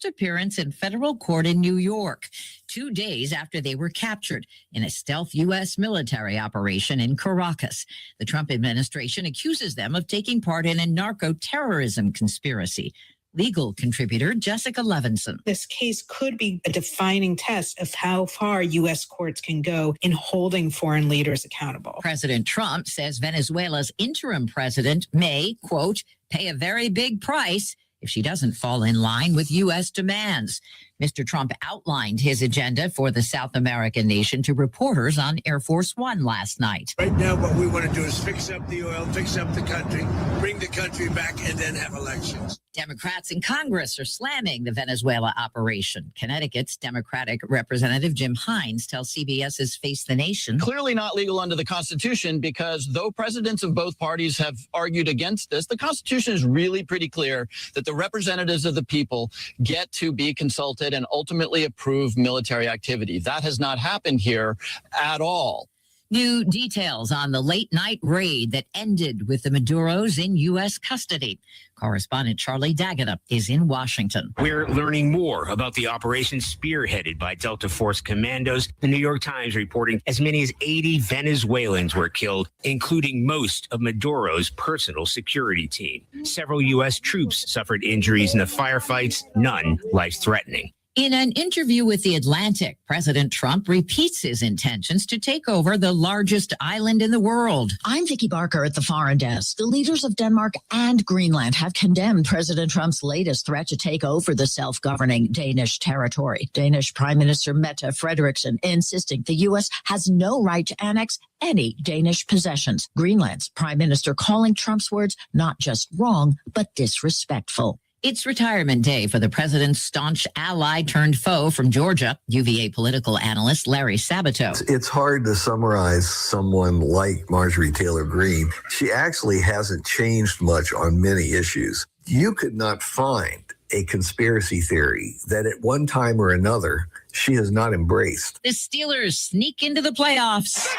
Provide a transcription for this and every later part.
appearance in federal court in New York, 2 days after they were captured in a stealth U.S. military operation in Caracas. The Trump administration accuses them of taking part in a narco-terrorism conspiracy. Legal contributor Jessica Levinson. This case could be a defining test of how far U.S. courts can go in holding foreign leaders accountable. President Trump says Venezuela's interim president may, quote, pay a very big price if she doesn't fall in line with U.S. demands. Mr. Trump outlined his agenda for the South American nation to reporters on Air Force One last night. Right now, what we want to do is fix up the oil, fix up the country, bring the country back, and then have elections. Democrats in Congress are slamming the Venezuela operation. Connecticut's Democratic Representative Jim Hines tells CBS's Face the Nation. Clearly not legal under the Constitution, because though presidents of both parties have argued against this, the Constitution is really pretty clear that the representatives of the people get to be consulted and ultimately approve military activity. That has not happened here at all. New details on the late-night raid that ended with the Maduros in U.S. custody. Correspondent Charlie D'Agata is in Washington. We're learning more about the operation spearheaded by Delta Force commandos. The New York Times reporting as many as 80 Venezuelans were killed, including most of Maduro's personal security team. Several U.S. troops suffered injuries in the firefights, none life-threatening. In an interview with The Atlantic, President Trump repeats his intentions to take over the largest island in the world. I'm Vicky Barker at the Foreign Desk. The leaders of Denmark and Greenland have condemned President Trump's latest threat to take over the self-governing Danish territory. Danish Prime Minister Mette Frederiksen insisting the U.S. has no right to annex any Danish possessions. Greenland's Prime Minister calling Trump's words not just wrong, but disrespectful. It's retirement day for the president's staunch ally turned foe from Georgia, UVA political analyst Larry Sabato. It's hard to summarize someone like Marjorie Taylor Greene. She actually hasn't changed much on many issues. You could not find a conspiracy theory that at one time or another she has not embraced. The Steelers sneak into the playoffs. The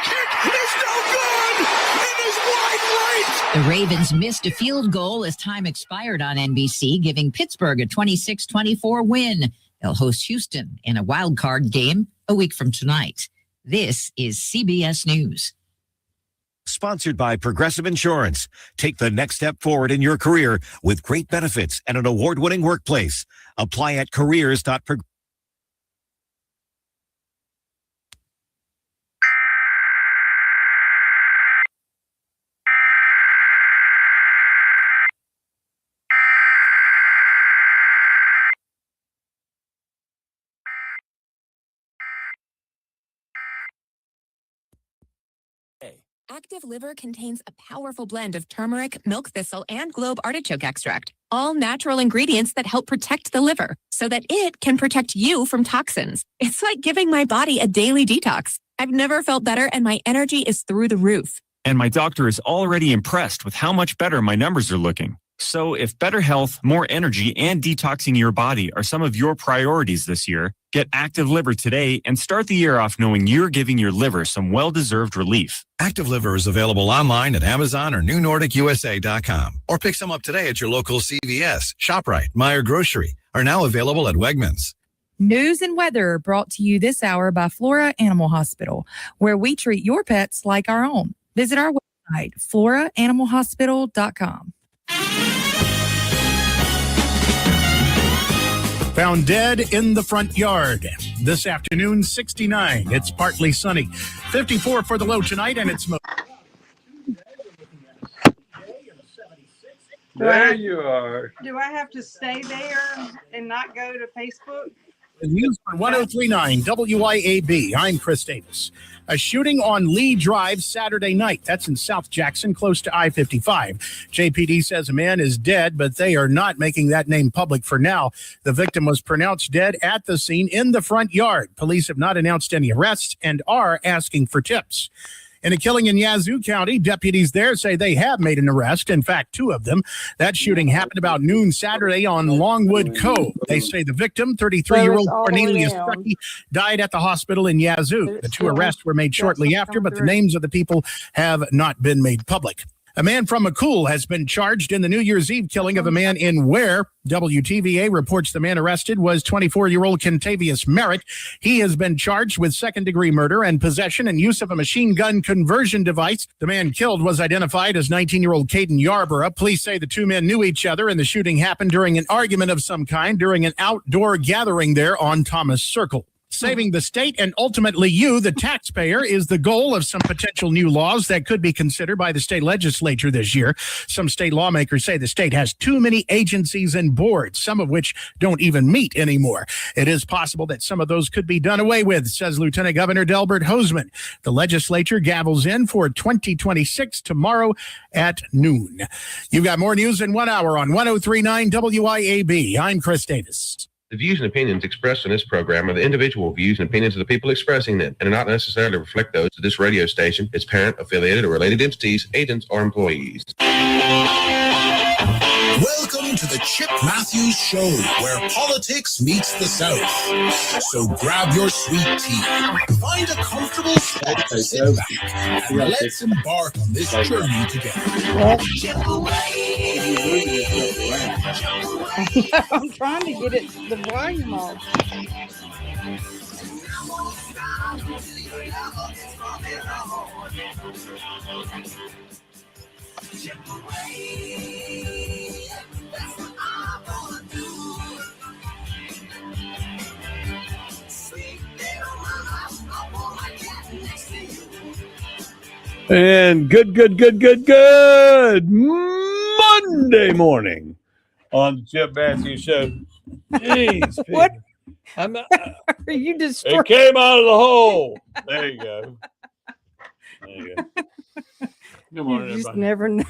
kick is no good! It is wide right! The Ravens missed a field goal as time expired on NBC, giving Pittsburgh a 26-24 win. They'll host Houston in a wild card game a week from tonight. This is CBS News. Sponsored by Progressive Insurance. Take the next step forward in your career with great benefits and an award-winning workplace. Apply at careers.progressive. Active Liver contains a powerful blend of turmeric, milk thistle, and globe artichoke extract, all natural ingredients that help protect the liver so that it can protect you from toxins. It's like giving my body a daily detox. I've never felt better, and my energy is through the roof. And my doctor is already impressed with how much better my numbers are looking. So if better health, more energy, and detoxing your body are some of your priorities this year, get Active Liver today and start the year off knowing you're giving your liver some well-deserved relief. Active Liver is available online at Amazon or NewNordicUSA.com. Or pick some up today at your local CVS, ShopRite, Meijer Grocery, are now available at Wegmans. News and weather brought to you this hour by Flora Animal Hospital, where we treat your pets like our own. Visit our website, FloraAnimalHospital.com. Found dead in the front yard. This afternoon, 69. It's partly sunny. 54 for the low tonight, and it's... There you are. Do I have to stay there and not go to Facebook? The news for 1039 WIAB. I'm Chris Davis. A shooting on Lee Drive Saturday night. That's in South Jackson, close to I-55. JPD says a man is dead, but they are not making that name public for now. The victim was pronounced dead at the scene in the front yard. Police have not announced any arrests and are asking for tips. In a killing in Yazoo County, deputies there say they have made an arrest. In fact, 2 of them. That shooting happened about noon Saturday on Longwood Cove. They say the victim, 33-year-old Cornelius Stuckey, died at the hospital in Yazoo. The 2 arrests were made shortly after, but the names of the people have not been made public. A man from McCool has been charged in the New Year's Eve killing of a man in Ware. WTVA reports the man arrested was 24-year-old Kentavious Merritt. He has been charged with second-degree murder and possession and use of a machine gun conversion device. The man killed was identified as 19-year-old Caden Yarborough. Police say the two men knew each other, and the shooting happened during an argument of some kind during an outdoor gathering there on Thomas Circle. Saving the state and ultimately you, the taxpayer, is the goal of some potential new laws that could be considered by the state legislature this year. Some state lawmakers say the state has too many agencies and boards, some of which don't even meet anymore. It is possible that some of those could be done away with, says Lieutenant Governor Delbert Hosemann. The legislature gavels in for 2026 tomorrow at noon. You've got more news in 1 hour on 103.9 WIAB. I'm Chris Davis. The views and opinions expressed in this program are the individual views and opinions of the people expressing them and do not necessarily reflect those of this radio station, its parent, affiliated, or related entities, agents, or employees. Welcome to the Chip Matthews Show, where politics meets the South. So grab your sweet tea, find a comfortable spot to sit back, and let's embark on this journey together. I'm trying to get it the volume off. And good Monday morning on the Chip Matthews Show. Jeez, What? I'm not, Are you it destroying? came out of the hole. There you go. There you go. Good morning, You just everybody. never know.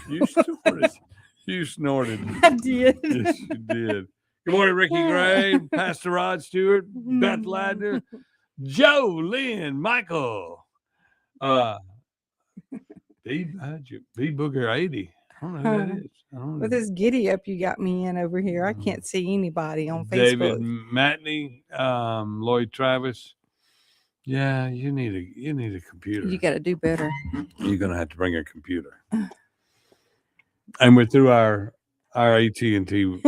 You snorted. I did. Yes, you did. Good morning, Ricky Gray, Pastor Rod Stewart, Beth Ladner, Joe, Lynn, Michael. B Booger 80. I don't know who that is. I don't know. With this giddy up you got me in over here, I can't see anybody on David Facebook. Matney, Lloyd Travis. Yeah, you need a computer. You got to do better. You're gonna have to bring a computer. And we're through our AT&T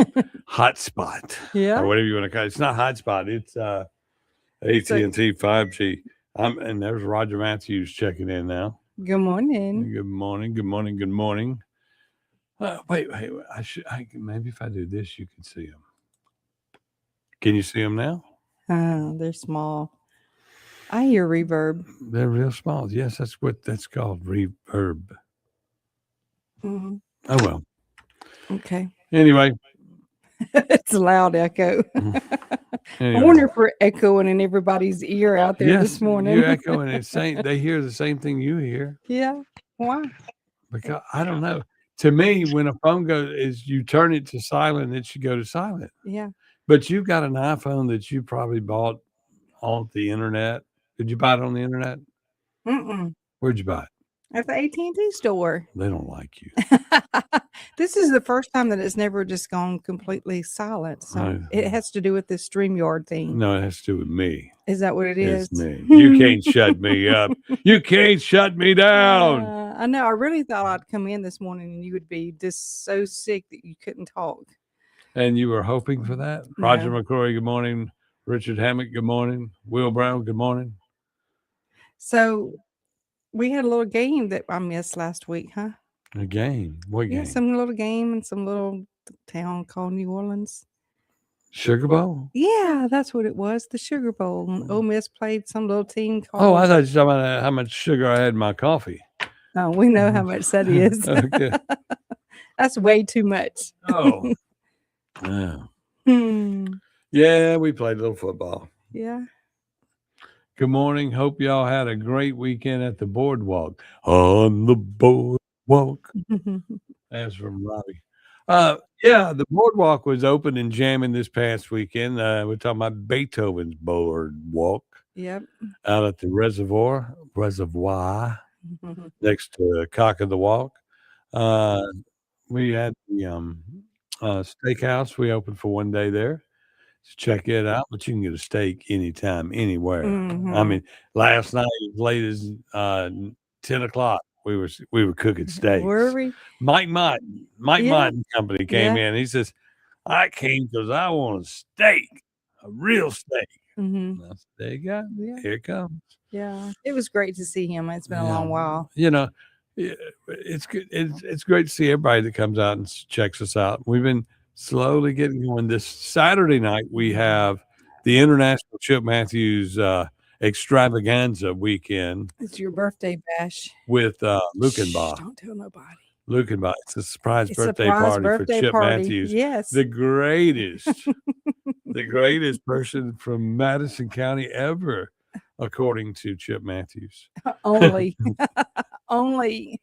hotspot. Yeah. Or whatever you want to call it. It's not hotspot, it's AT&T 5G. And there's Roger Matthews checking in now. Good morning. Good morning. Wait. Maybe if I do this, you can see them. Can you see them now? They're small. I hear reverb. They're real small. Yes, that's what that's called, reverb. Mm-hmm. Oh, well. Okay. Anyway. It's a loud echo. Anyway. I wonder if we're echoing in everybody's ear out there this morning. You're echoing it. They hear the same thing you hear. Yeah. Why? Because I don't know. To me, when a phone goes, you turn it to silent, it should go to silent. Yeah. But you've got an iPhone that you probably bought on the internet. Did you buy it on the internet? Mm-mm. Where'd you buy it? At the AT&T store. They don't like you. This is the first time that it's never just gone completely silent. So it has to do with this StreamYard thing. No, it has to do with me. Is that what it is? It's me. You can't shut me up. You can't shut me down. I know. I really thought I'd come in this morning and you would be just so sick that you couldn't talk. And you were hoping for that? No. Roger McCrory, good morning. Richard Hammock, good morning. Will Brown, good morning. So we had a little game that I missed last week, huh? A game? What game? Yeah, some little game in some little town called New Orleans. Sugar Bowl? Yeah, that's what it was. The Sugar Bowl. And Ole Miss played some little team called. Oh, I thought you were talking about how much sugar I had in my coffee. Oh, we know how much that is. Okay. That's way too much. Oh. Yeah. Hmm. Yeah, we played a little football. Yeah. Good morning. Hope y'all had a great weekend at the boardwalk. On the boardwalk. That's from Robbie. Yeah, the boardwalk was open and jamming this past weekend. We're talking about Beethoven's boardwalk. Yep. Out at the reservoir next to Cock of the Walk. We had the steakhouse. We opened for one day there to check it out, but you can get a steak anytime, anywhere. I mean, last night as late as 10 o'clock, we were cooking steaks. Were we? Mike Mott Yeah. and Company came Yeah. in. He says, I came because I want a steak, a real steak. Mm-hmm. And I said, there you go. Yeah. Here it comes. Yeah. It was great to see him. It's been a Yeah. long while. You know, it's good. It's great to see everybody that comes out and checks us out. We've been slowly getting going. This Saturday night, we have the International Chip Matthews Extravaganza weekend It's your birthday bash. with Shh, Lukenbach. don't tell nobody. Lukenbach. It's a surprise It's a birthday surprise party birthday for Chip party. Matthews. Yes. The greatest, the greatest person from Madison County ever, according to Chip Matthews. Only. Only.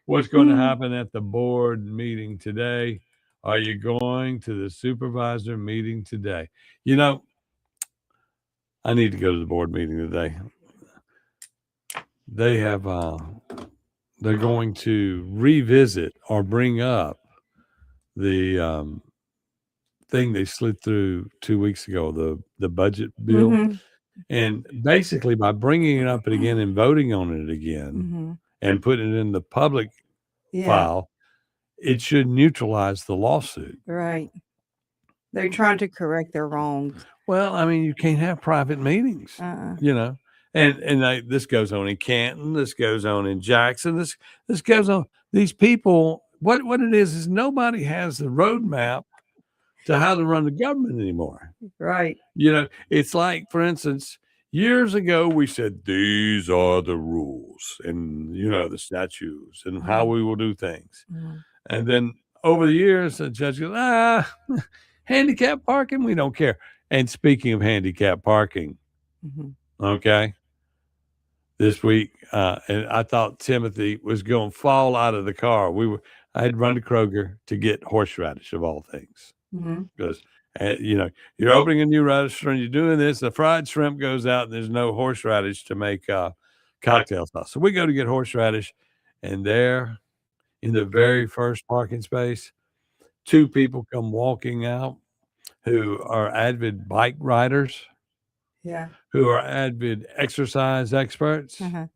What's going to Hmm. happen at the board meeting today? Are you going to the supervisor meeting today? You know, I need to go to the board meeting today. They have, they're going to revisit or bring up the thing they slid through 2 weeks ago, the budget bill. Mhm. And basically, by bringing it up again and voting on it again Mhm. and putting it in the public Yeah. file, it should neutralize the lawsuit. Right. They're trying to correct their wrongs. Well, I mean, you can't have private meetings, Uh-uh. you know. And this goes on in Canton, this goes on in Jackson, this goes on. These people, what it is nobody has the roadmap to how to run the government anymore. Right. You know, it's like, for instance, years ago we said these are the rules and the statutes and how we will do things. Mhm. And then over the years, the judge goes, handicap parking, we don't care. And speaking of handicap parking, Mhm. okay, this week, and I thought Timothy was going to fall out of the car. I had run to Kroger to get horseradish of all things Mhm. because, you're opening a new restaurant, you're doing this, the fried shrimp goes out, and there's no horseradish to make cocktail sauce. So we go to get horseradish, and there in the very first parking space, two people come walking out who are avid bike riders, Yeah. who are avid exercise experts, Uh-huh.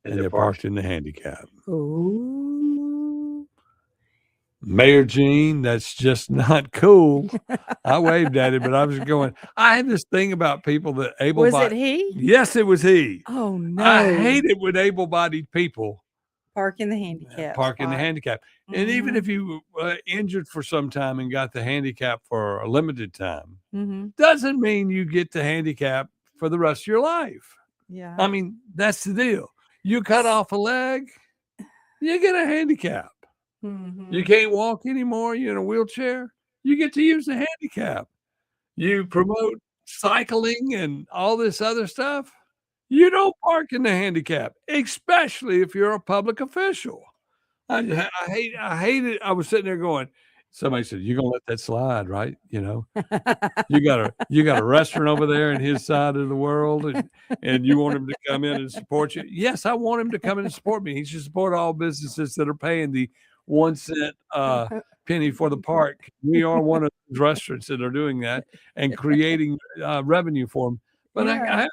and they're parked in the handicap. Ooh. Mayor Gene, that's just not cool. I waved at him, but I was going, I have this thing about people that Was it able-bodied. he? Yes, it was he. Oh no. I hate it when able-bodied people Park in the handicap. park in the spot. handicap. And even Mhm. if you injured for some time and got the handicap for a limited time, Mhm. doesn't mean you get the handicap for the rest of your life. Yeah. I mean, that's the deal. You cut off a leg, you get a handicap. Mhm. You can't walk anymore, you're in a wheelchair, you get to use the handicap. You promote cycling and all this other stuff, you don't park in the handicap, especially if you're a public official. I hate it. I was sitting there going, somebody said, "You're gonna let that slide, right?" You got a restaurant over there in his side of the world, and you want him to come in and support you. Yes, I want him to come in and support me. He should support all businesses that are paying the 1 cent penny for the park. We are one of those restaurants that are doing that and creating revenue for them. But Yeah.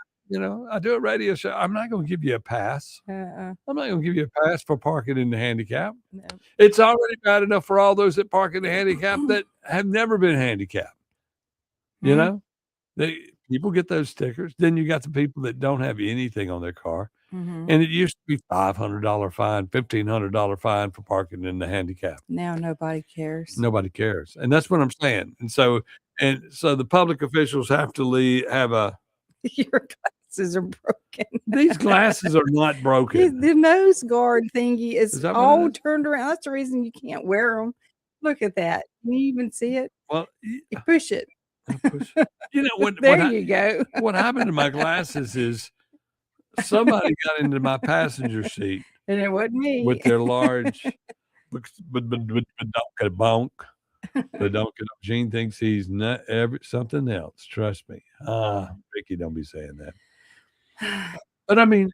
I do a radio show. I'm not going to give you a pass. Uh-uh. I'm not going to give you a pass for parking in the handicap. No. It's already bad enough for all those that park in the handicap that have never been handicapped. You Mhm. know, people get those stickers. Then you got the people that don't have anything on their car. Mhm. And it used to be $500 fine, $1,500 fine for parking in the handicap. Now nobody cares. Nobody cares. And that's what I'm saying. And so the public officials have to have a, Your glasses are broken. these glasses are not broken. The nose guard thingy is Is that what it all is? turned around. That's the reason you can't wear them. Look at that. Can you even see it? Well, You push it. you know what? There you go. What happened to my glasses is somebody got into my passenger seat And it wasn't me. with their large bonk. Gene thinks he's not something else. Trust me. Vicky, don't be saying that. But I mean,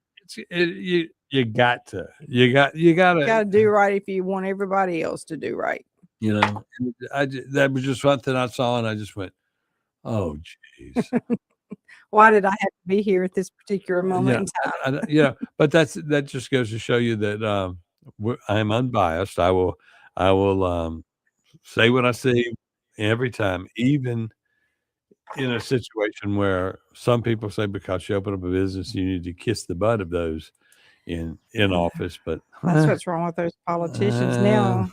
you got to do right if you want everybody else to do right. that was just something I saw, and I just went, "Oh, geez." Why did I have to be here at this particular moment in time? But that just goes to show you that I'm unbiased. I will say what I see every time, even in a situation where some people say because you open up a business, you need to kiss the butt of those in office. But That's what's wrong with those politicians now.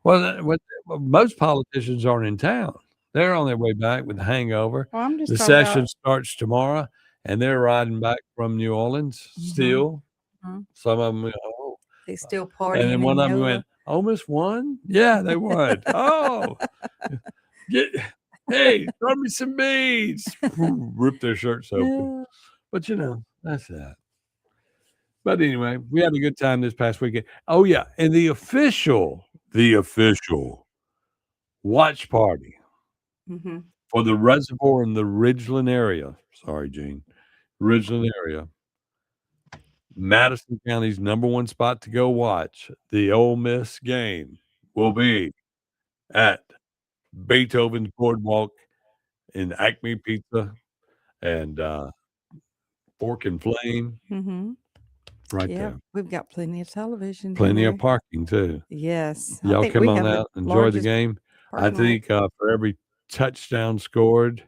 Well, most politicians aren't in town. They're on their way back with the hangover. Well, I'm just The talking session about- starts tomorrow, and they're riding back from New Orleans still. Mhm. Some of them, They still partying. and then one of them in went, "Almost won." Yeah, they won. Oh, hey, throw me some beads. Rip their shirts open. Yeah. But that's that. But anyway, we had a good time this past weekend. Oh yeah, and the official watch party Mhm. for the Reservoir in the Ridgeland area. Sorry, Gene. Ridgeland area. Madison County's number one spot to go watch the Ole Miss game will be at Beethoven's Boardwalk in Acme Pizza and Fork and Flame. Mhm. Right Yeah, there. we've got plenty of television. Plenty down of parking too. there. Yes. I Y'all think come we on have the out, enjoy the largest game. I parking lot. think for every touchdown scored,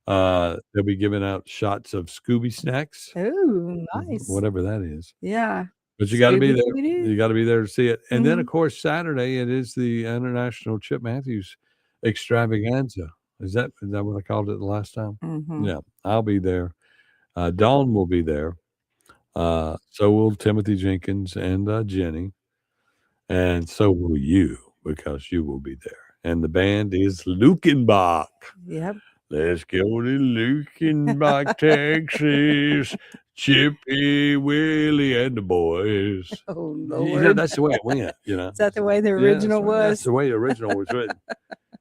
they'll be giving out shots of Scooby snacks, Oh, nice. whatever that is. Yeah. But you got to be there. Scooby-Doo. You got to be there to see it. And then, Mhm. of course, Saturday it is the International Chip Matthews Extravaganza. Is that what I called it the last time? Mhm. Yeah, I'll be there. Dawn will be there. So will Timothy Jenkins and Jenny, and so will you because you will be there. And the band is Lukenbach. Yep. Let's go to Lukenbach, Texas. Chippy, Willie, and the boys. Oh, You Lord. that's the way it went. Is that the way the Yeah, original That's was? the way the original was written.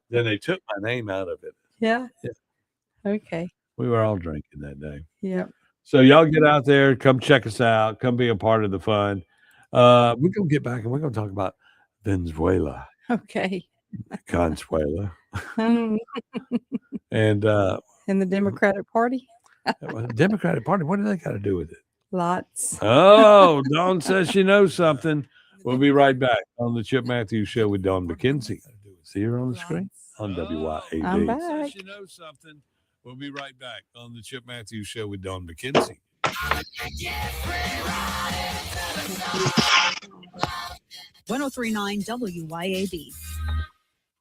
Then they took my name out of it. Yeah. Yeah. Okay. We were all drinking that day. Yep. So y'all get out there, come check us out, come be a part of the fun. We're gonna get back and we're gonna talk about Venezuela, Okay. Consuela, In and the Democratic Party? Democratic Party. What do they got to do with it? Lots. Oh, Dawn says she knows something. We'll be right back on the Chip Matthews Show with Dawn McKenzie. See her on the screen on WYAB. I'm back. Says she knows something. We'll be right back on the Chip Matthews Show with Dawn McKenzie. 1039 WYAB.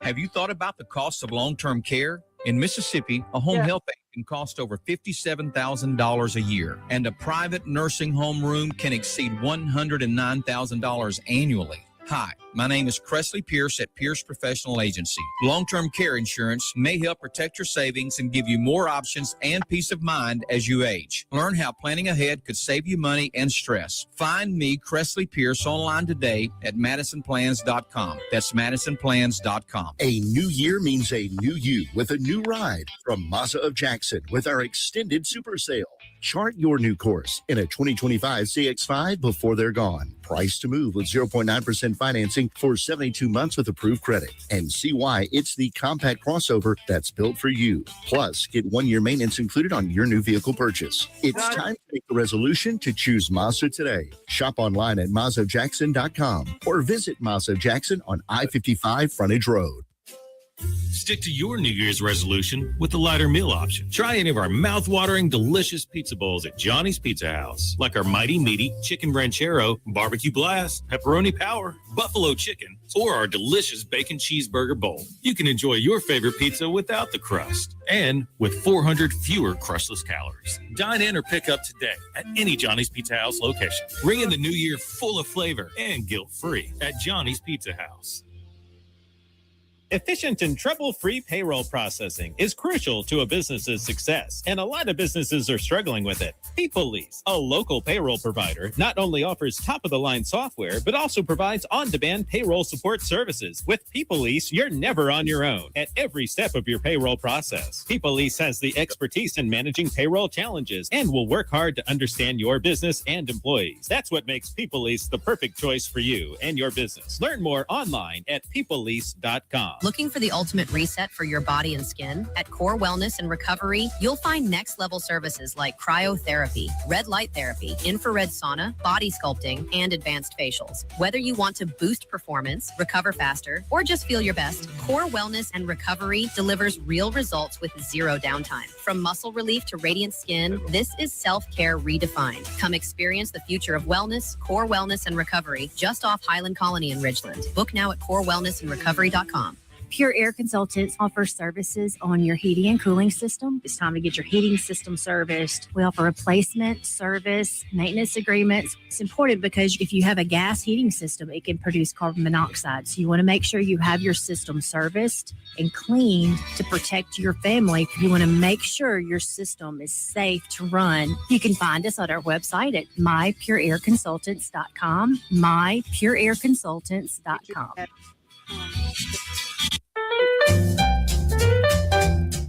Have you thought about the cost of long-term care? In Mississippi, a home health aide can cost over $57,000 a year, and a private nursing home room can exceed $109,000 annually. Hi, my name is Cressley Pierce at Pierce Professional Agency. Long-term care insurance may help protect your savings and give you more options and peace of mind as you age. Learn how planning ahead could save you money and stress. Find me, Cressley Pierce, online today at MadisonPlans.com. That's MadisonPlans.com. A new year means a new you with a new ride from Mazda of Jackson with our extended super sale. Chart your new course in a 2025 CX-5 before they're gone. Price to move with 0.9% financing for 72 months with approved credit. And see why it's the compact crossover that's built for you. Plus, get 1 year maintenance included on your new vehicle purchase. It's time to make the resolution to choose Mazda today. Shop online at MazdaJackson.com or visit Mazda Jackson on I-55 Frontage Road. Stick to your New Year's resolution with the lighter meal option. Try any of our mouth-watering, delicious pizza bowls at Johnny's Pizza House, like our Mighty Meaty Chicken Ranchero, Barbecue Blast, Pepperoni Power, Buffalo Chicken, or our delicious Bacon Cheeseburger Bowl. You can enjoy your favorite pizza without the crust and with 400 fewer crustless calories. Dine in or pick up today at any Johnny's Pizza House location. Ring in the new year full of flavor and guilt-free at Johnny's Pizza House. Efficient and trouble-free payroll processing is crucial to a business's success, and a lot of businesses are struggling with it. PeopleLease, a local payroll provider, not only offers top-of-the-line software, but also provides on-demand payroll support services. With PeopleLease, you're never on your own at every step of your payroll process. PeopleLease has the expertise in managing payroll challenges and will work hard to understand your business and employees. That's what makes PeopleLease the perfect choice for you and your business. Learn more online at PeopleLease.com. Looking for the ultimate reset for your body and skin? At Core Wellness and Recovery, you'll find next level services like cryotherapy, red light therapy, infrared sauna, body sculpting, and advanced facials. Whether you want to boost performance, recover faster, or just feel your best, Core Wellness and Recovery delivers real results with zero downtime. From muscle relief to radiant skin, this is self-care redefined. Come experience the future of wellness, Core Wellness and Recovery, just off Highland Colony in Ridgeland. Book now at corewellnessandrecovery.com. Pure Air Consultants offers services on your heating and cooling system. It's time to get your heating system serviced. We offer replacement, service, maintenance agreements. It's important because if you have a gas heating system, it can produce carbon monoxide. So you want to make sure you have your system serviced and cleaned to protect your family. You want to make sure your system is safe to run. You can find us on our website at mypureairconsultants.com, mypureairconsultants.com.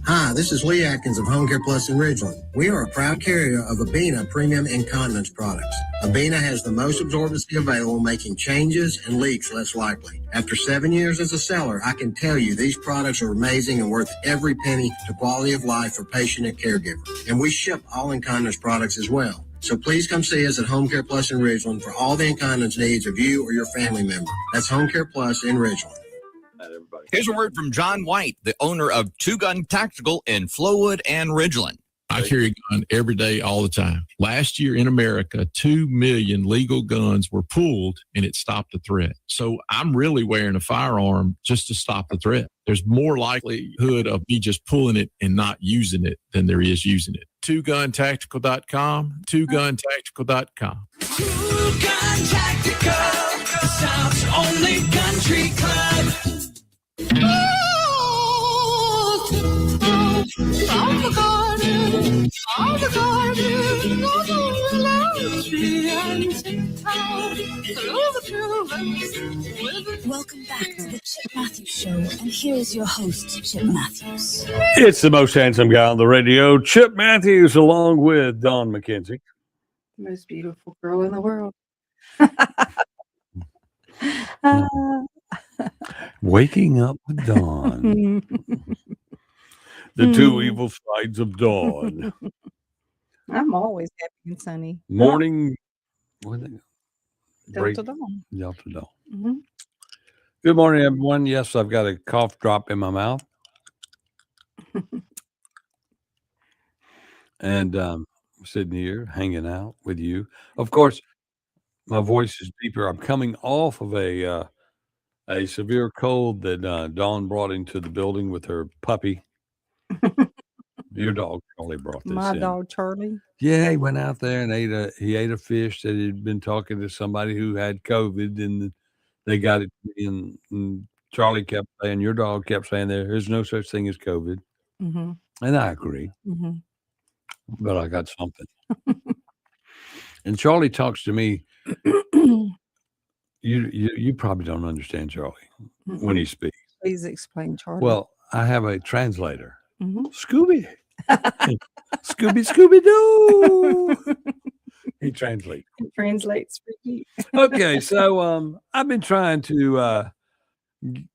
Hi, this is Lee Atkins of Home Care Plus in Ridgeland. We are a proud carrier of Abena Premium Incontinence products. Abena has the most absorbency available, making changes and leaks less likely. After 7 years as a seller, I can tell you these products are amazing and worth every penny to quality of life for patient and caregiver. And we ship all incontinence products as well. So please come see us at Home Care Plus in Ridgeland for all the incontinence needs of you or your family member. That's Home Care Plus in Ridgeland. Here's a word from John White, the owner of Two Gun Tactical in Flowood and Ridgeland. I carry a gun every day, all the time. Last year in America, 2 million legal guns were pulled, and it stopped the threat. So I'm really wearing a firearm just to stop the threat. There's more likelihood of me just pulling it and not using it than there is using it. TwoGunTactical.com, TwoGunTactical.com. Two Gun Tactical, the South's only country club. Welcome back to the Chip Matthews Show, and here's your host, Chip Matthews. It's the most handsome guy on the radio, Chip Matthews, along with Dawn McKenzie. Most beautiful girl in the world. Waking up with Dawn. The two evil sides of Dawn. I'm always happy and sunny. Morning. Delta Dawn. Delta Dawn. Mm-hmm. Good morning, everyone. Yes, I've got a cough drop in my mouth. And sitting here hanging out with you. Of course, my voice is deeper. I'm coming off of a severe cold that Dawn brought into the building with her puppy. Your dog Charlie brought this My in. dog Charlie. Yeah, he went out there and ate a fish that he'd been talking to somebody who had COVID, and they got it. And Charlie kept saying, your dog kept saying, there's no such thing as COVID. Mm-hmm. And I agree. Mm-hmm. But I got something. And Charlie talks to me. You probably don't understand Charlie when he speaks. Please explain, Charlie. Well, I have a translator. Mm-hmm. Scooby. Scooby Doo. He translates. He translates for you. Okay, so I've been trying to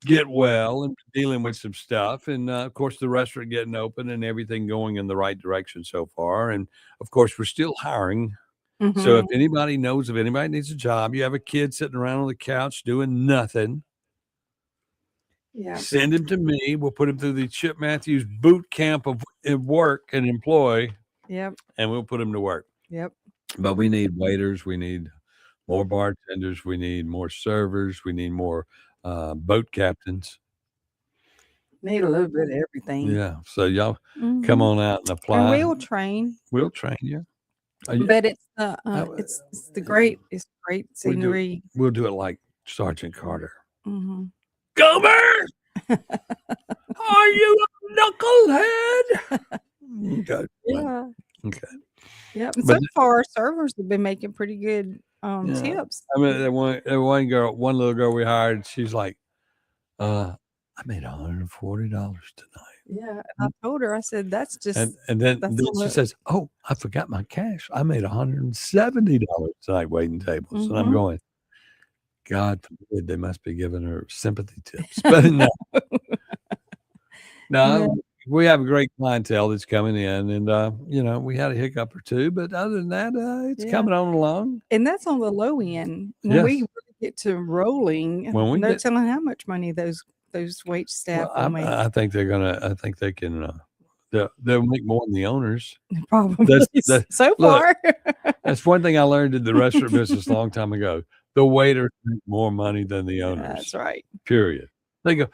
get well and dealing with some stuff, and of course the restaurant getting open and everything going in the right direction so far, and of course we're still hiring. Mm-hmm. So if anybody knows of anybody needs a job, you have a kid sitting around on the couch doing nothing, send him to me. We'll put him through the Chip Matthews boot camp of work and employ. Yep. And we'll put him to work. Yep. But we need waiters. We need more bartenders. We need more servers. We need more boat captains. Need a little bit of everything. Yeah. So y'all come on out and apply. And we'll train. We'll train you. But it's the great scenery. We'll do it like Sergeant Carter. Mm-hmm. Gomer! Are you a knucklehead? Okay. Yeah. Okay. Yep. But So far, servers have been making pretty good tips. I mean, that one little girl we hired, she's like, I made $140 tonight. Yeah. I told her, I said, that's just. And then that's she says, oh, I forgot my cash. I made $170 tonight waiting tables. And I'm going, God forbid they must be giving her sympathy tips. But no, we have a great clientele that's coming in, and we had a hiccup or two, but other than that, it's coming on along. And that's on the low end. When Yes. we really get to rolling, When we no get- telling how much money those wait staff will make. I think they're gonna. I think they can. They'll make more than the owners. Probably. So far. That's one thing I learned in the restaurant business a long time ago. The waiters make more money than the owners. That's right. Period. They go,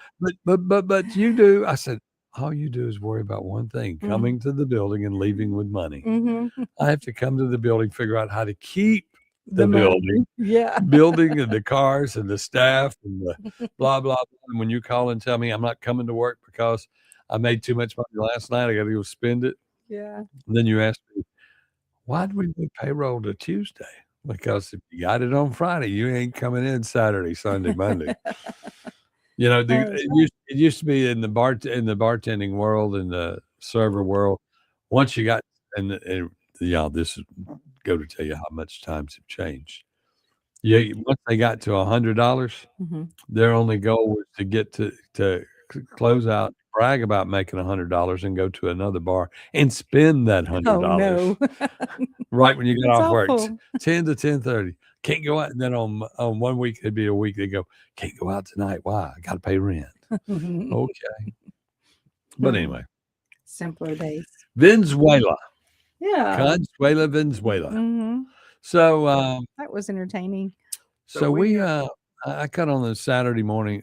but you do. I said, all you do is worry about one thing: coming to the building and leaving with money. Mm-hmm. I have to come to the building, figure out how to keep the money. building, Yeah. building and the cars and the staff and the blah, blah, blah. And when you call and tell me I'm not coming to work because I made too much money last night, I got to go spend it. Yeah. And then you ask me, why do we do payroll to Tuesday? Because if you got it on Friday, you ain't coming in Saturday, Sunday, Monday. It used to be in the bartending world, in the server world. Once you got this is go to tell you how much times have changed. Yeah, once they got to $100, Mm-hmm. their only goal was to get to close out, brag about making $100, and go to another bar and spend that $100. Oh no. Right when you get That's off work, awful. 10 to 10:30. Can't go out. And then on 1 week, it'd be a week. They go, can't go out tonight. Why? I got to pay rent. Okay. But anyway, Simpler days. Venezuela. Yeah. Consuela, Venezuela. Mhm. So, That was entertaining. I cut on the Saturday morning.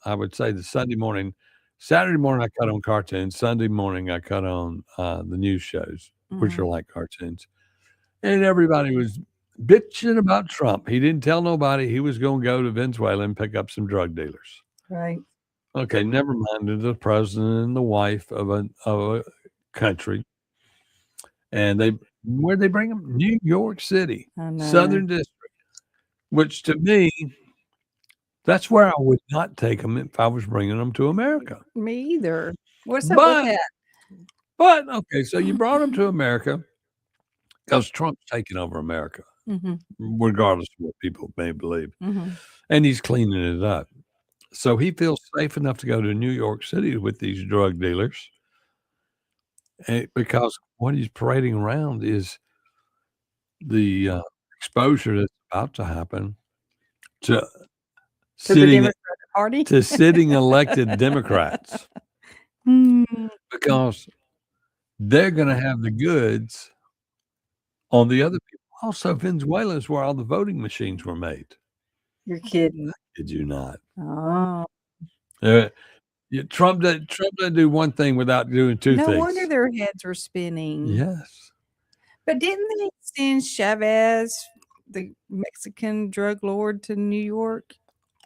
I would say the Sunday morning. Saturday morning, I cut on cartoons. Sunday morning, I cut on the news shows, which are like cartoons. And everybody was bitching about Trump. He didn't tell nobody he was going to go to Venezuela and pick up some drug dealers. Right. Okay, never mind the president and the wife of a country. And where'd they bring them? New York City, I know. Southern District, which to me, that's where I would not take them if I was bringing them to America. Me either. What's up But- with that? But okay, so you brought them to America because Trump's taking over America, Mm-hmm. regardless of what people may believe. Mm-hmm. And he's cleaning it up. So he feels safe enough to go to New York City with these drug dealers, because what he's parading around is the exposure that's about to happen to To the sitting Democratic Party. to sitting elected Democrats, Mm. because they're going to have the goods on the other people. Also, Venezuela is where all the voting machines were made. You're kidding. Did you not? Oh. Trump doesn't do one thing without doing two No things. wonder their heads are spinning. Yes. But didn't they send Chavez, the Mexican drug lord, to New York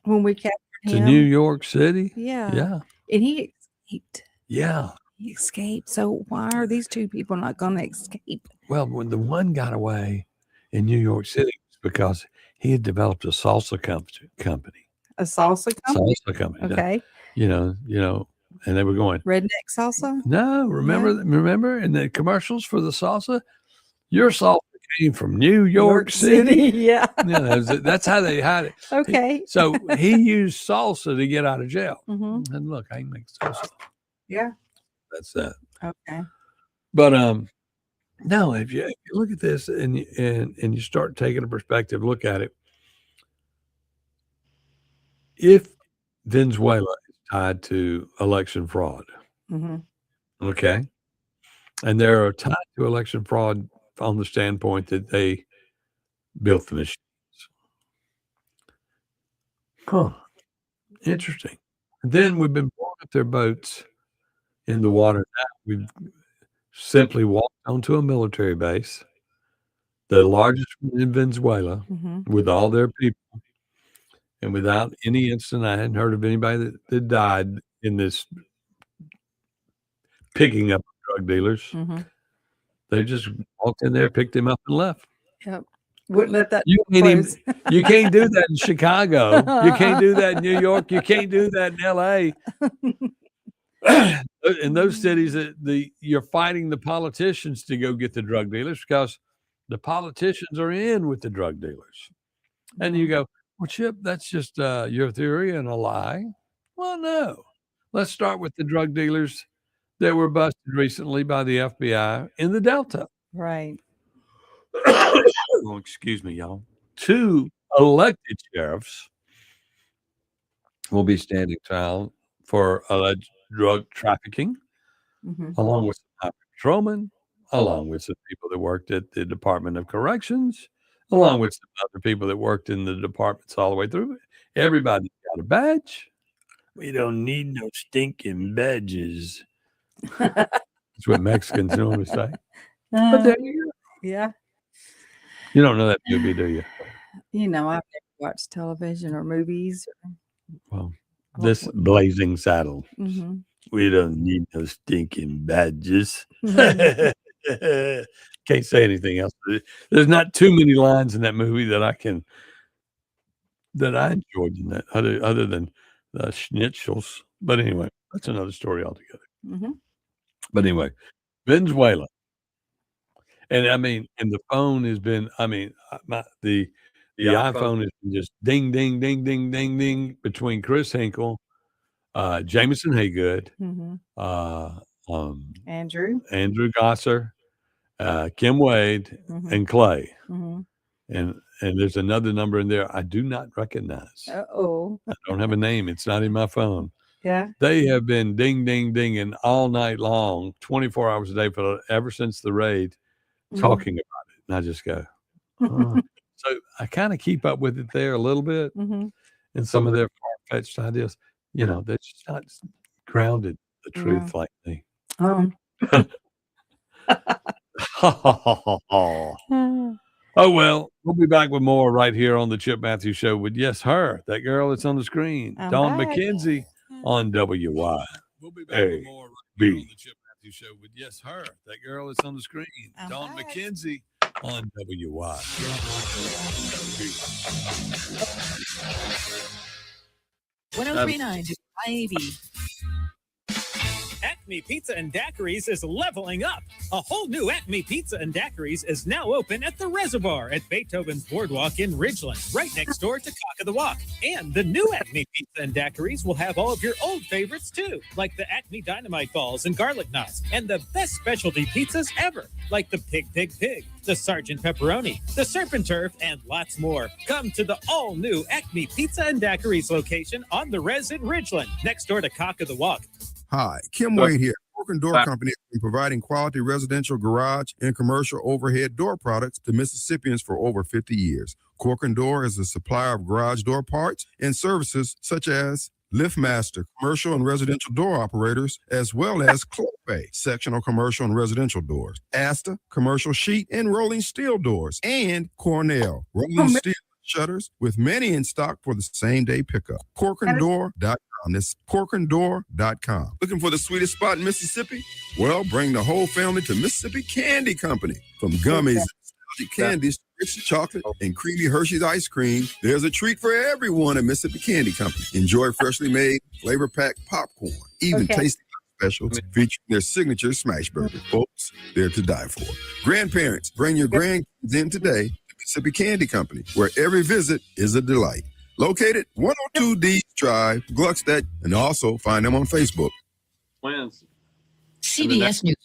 when we captured To him? New York City? Yeah. Yeah. And he escaped. Yeah. He escaped. So why are these two people not going to escape? Well, when the one got away in New York City, it's because he had developed a salsa company. A salsa company? Salsa company. Okay. You know, and they were going, Redneck salsa? no, remember in the commercials for the salsa, your salsa came from New York City. Yeah. That's how they had it. Okay. So he used salsa to get out of jail. Mhm. And look, I can make salsa. Yeah. That's that. Okay. But no, if you look at this and you start taking a perspective, look at it. If Venezuela is tied to election fraud, Mm-hmm. okay, and they're tied to election fraud on the standpoint that they built the machines. Huh. Interesting. And then we've been blowing up their boats in the water now. We've simply walked onto a military base, the largest one in Venezuela, Mhm. with all their people, and without any incident. I hadn't heard of anybody that died in this picking up drug dealers. Mhm. They just walked in there, picked him up, and left. Yep. Wouldn't let that You can't close. you can't do that in Chicago. You can't do that in New York. You can't do that in LA. In those cities, you're fighting the politicians to go get the drug dealers because the politicians are in with the drug dealers. And you go, Well, Chip, that's just your theory and a lie. Well, no. Let's start with the drug dealers that were busted recently by the FBI in the Delta. Right. Oh, excuse me, y'all. 2 elected sheriffs will be standing trial for alleged drug trafficking, along with some high patrolmen, along with some people that worked at the Department of Corrections, along with some other people that worked in the departments all the way through. Everybody's got a badge. We don't need no stinking badges. That's what Mexicans normally say. But there you go. Yeah. You don't know that movie, do you? You know, I've never watched television or movies. Well, this Blazing Saddle. Mhm. We don't need no stinking badges. Can't say anything else. There's not too many lines in that movie that I enjoyed in that, other than the schnitzels. But anyway, that's another story altogether. Mhm. But anyway, Venezuela. And I mean, and the phone has been, I mean, the iPhone has been just ding, ding, ding, ding, ding, ding between Chris Hinkle, Jameson Haygood, Mhm. Andrew Andrew. Gosser, Kim Wade, Mhm. and Clay. Mhm. And there's another number in there I do not recognize. Uh-oh. I don't have a name. It's not in my phone. Yeah. They have been ding, ding, dinging all night long, 24 hours a day ever since the raid, talking about it. And I just go, oh. So I kind of keep up with it there a little bit. Mhm. And some of their far-fetched ideas, you know, they're just not grounded the truth like me. Oh, well, we'll be back with more right here on the Chip Matthews Show with, yes, her, that girl that's on the screen, I'm Dawn back. McKenzie on WY. We'll be back with more right here on the Chip Matthews Show with, yes, her, that girl that's on the screen, Dawn McKenzie on WY. 1039 IAB. Acme Pizza and Daiquiris is leveling up. A whole new Acme Pizza and Daiquiris is now open at the Reservoir at Beethoven's Boardwalk in Ridgeland, right next door to Cock of the Walk. And the new Acme Pizza and Daiquiris will have all of your old favorites too, like the Acme Dynamite Balls and Garlic Knots, and the best specialty pizzas ever, like the Pig, the Sergeant Pepperoni, the Serpent Turf, and lots more. Come to the all-new Acme Pizza and Daiquiris location on the Res in Ridgeland, next door to Cock of the Walk. Hi, Kim Wade here. Cork & Door Company has been providing quality residential garage and commercial overhead door products to Mississippians for over 50 years. Cork & Door is a supplier of garage door parts and services such as LiftMaster, commercial and residential door operators, as well as Clopay, sectional commercial and residential doors, Asta, commercial sheet and rolling steel doors, and Cornell, rolling steel shutters, with many in stock for the same day pickup. CorkandDoor.com. That's CorkandDoor.com. Looking for the sweetest spot in Mississippi? Well, bring the whole family to Mississippi Candy Company. From gummies and nostalgic candies to rich chocolate and creamy Hershey's ice cream, there's a treat for everyone at Mississippi Candy Company. Enjoy freshly made, flavor-packed popcorn, even tasty specials featuring their signature smash burger. Folks, they're to die for. Grandparents, bring your grandkids in today to Mississippi Candy Company, where every visit is a delight. Located 102 D Drive, Gluckstadt, and also find them on Facebook. CBS News.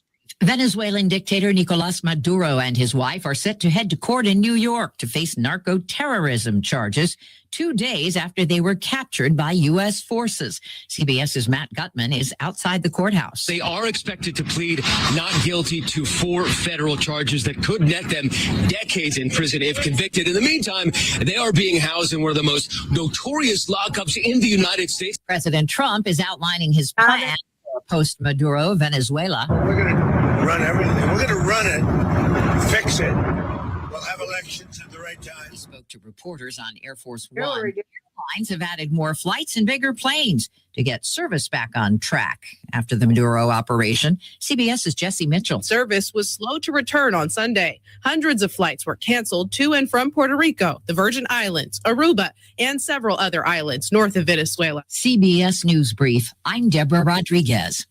Venezuelan dictator Nicolas Maduro and his wife are set to head to court in New York to face narco-terrorism charges 2 days after they were captured by U.S. forces. CBS's Matt Gutman is outside the courthouse. They are expected to plead not guilty to 4 federal charges that could net them decades in prison if convicted. In the meantime, they are being housed in one of the most notorious lockups in the United States. President Trump is outlining his plan for post-Maduro Venezuela. We're going to run everything. We're going to run it, fix it. We'll have elections at the right time. He spoke to reporters on Air Force One. Airlines have added more flights and bigger planes to get service back on track after the Maduro operation. CBS's Jesse Mitchell. Service was slow to return on Sunday. Hundreds of flights were canceled to and from Puerto Rico, the Virgin Islands, Aruba, and several other islands north of Venezuela. CBS News Brief. I'm Deborah Rodriguez.